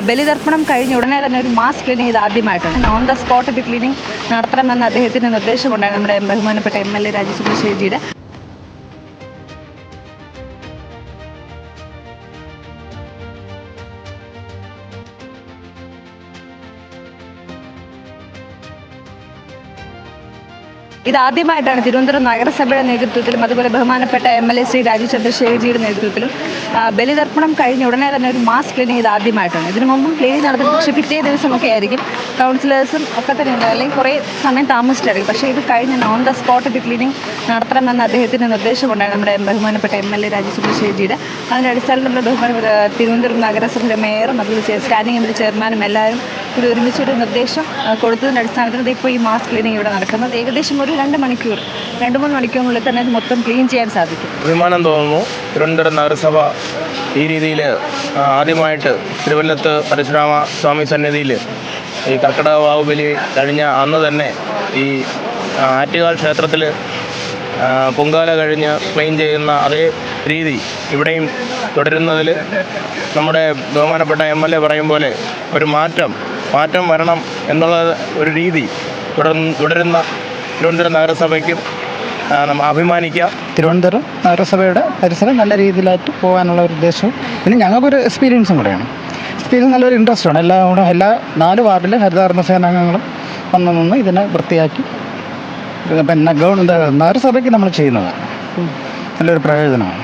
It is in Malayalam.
ബലിതർപ്പണം കഴിഞ്ഞ ഉടനെ തന്നെ ഒരു മാസ് ക്ലീനിങ് ഇത് ആദ്യമായിട്ടാണ്. ഓൺ ദ സ്പോട്ട് ഇത് ക്ലീനിങ് നടത്തണമെന്ന് അദ്ദേഹത്തിന് നിർദ്ദേശമുണ്ടായി നമ്മുടെ ബഹുമാനപ്പെട്ട MLA രാജീവ് ചന്ദ്രശേഖരജിയുടെ. ഇതാദ്യമായിട്ടാണ് തിരുവനന്തപുരം നഗരസഭയുടെ നേതൃത്വത്തിലും അതുപോലെ ബഹുമാനപ്പെട്ട MLA ശ്രീ രാജീവ് ചന്ദ്രശേഖരജിയുടെ നേതൃത്വത്തിലും ബലിതർപ്പണം കഴിഞ്ഞ ഉടനെ തന്നെ ഒരു മാസ് ക്ലീനിങ് ഇത് ആദ്യമായിട്ടാണ്. ഇതിനു മുമ്പും ക്ലീനിങ് നടത്തി, പക്ഷേ പിറ്റേ ദിവസമൊക്കെ ആയിരിക്കും കൗൺസിലേഴ്സും ഒക്കെ തന്നെ ഉണ്ട്, അല്ലെങ്കിൽ കുറേ സമയം താമസിച്ചായിരിക്കും. പക്ഷേ ഇത് കഴിഞ്ഞ ഓൺ ദ സ്പോട്ട് ഇത് ക്ലീനിങ് നടത്തണമെന്ന് അദ്ദേഹത്തിന് നിർദ്ദേശമുണ്ടായി നമ്മുടെ ബഹുമാനപ്പെട്ട MLA രാജീവ് ചന്ദ്രശേഖരജിയുടെ. അതിൻ്റെ അടിസ്ഥാനത്തിൽ നമ്മുടെ ബഹുമാനപ്പെട്ട തിരുവനന്തപുരം നഗരസഭയുടെ മേയറും അതുപോലെ സ്റ്റാൻഡിംഗ് കമ്മിറ്റി ചെയർമാനും എല്ലാവരും കൂടി ഒരുമിച്ചൊരു നിർദ്ദേശം കൊടുത്തതിൻ്റെ അടിസ്ഥാനത്തിൽ ഇപ്പോൾ ഈ മാസ് ക്ലീനിങ് ഇവിടെ നടക്കുന്നത്. ഏകദേശം ഒരു 2-3 മണിക്കൂറിനുള്ളിൽ തന്നെ ഇത് മൊത്തം ക്ലീൻ ചെയ്യാൻ സാധിക്കും. അഭിമാനം തോന്നുന്നു. തിരുവനന്തപുരം നഗരസഭ ഈ രീതിയിൽ ആദ്യമായിട്ട് തിരുവല്ലത്ത് പരശുരാമ സ്വാമി സന്നിധിയിൽ ഈ കർക്കിടക വാവുബലി കഴിഞ്ഞ അന്ന് തന്നെ ഈ ആറ്റുകാൽ ക്ഷേത്രത്തിൽ പൊങ്കാല കഴിഞ്ഞ് ക്ലീൻ ചെയ്യുന്ന അതേ രീതി ഇവിടെയും തുടരുന്നതിൽ നമ്മുടെ ബഹുമാനപ്പെട്ട MLA പറയും പോലെ ഒരു മാറ്റം വരണം എന്നുള്ള ഒരു രീതി തുടരുന്ന തിരുവനന്തപുരം നഗരസഭയ്ക്കും നമ്മൾ അഭിമാനിക്കാം. തിരുവനന്തപുരം നഗരസഭയുടെ പരിസരം നല്ല രീതിയിലായിട്ട് പോകാനുള്ള ഒരു ഉദ്ദേശവും പിന്നെ ഞങ്ങൾക്കൊരു എക്സ്പീരിയൻസും കൂടെയാണ്. നല്ലൊരു ഇൻട്രസ്റ്റാണ്. എല്ലാ 4 വാർഡിലെ ഹരിതകർമ്മ സേനാംഗങ്ങളും വന്ന് നിന്ന് ഇതിനെ വൃത്തിയാക്കി പിന്നെ നഗരസഭയ്ക്ക് നമ്മൾ ചെയ്യുന്നത് നല്ലൊരു പ്രയോജനമാണ്.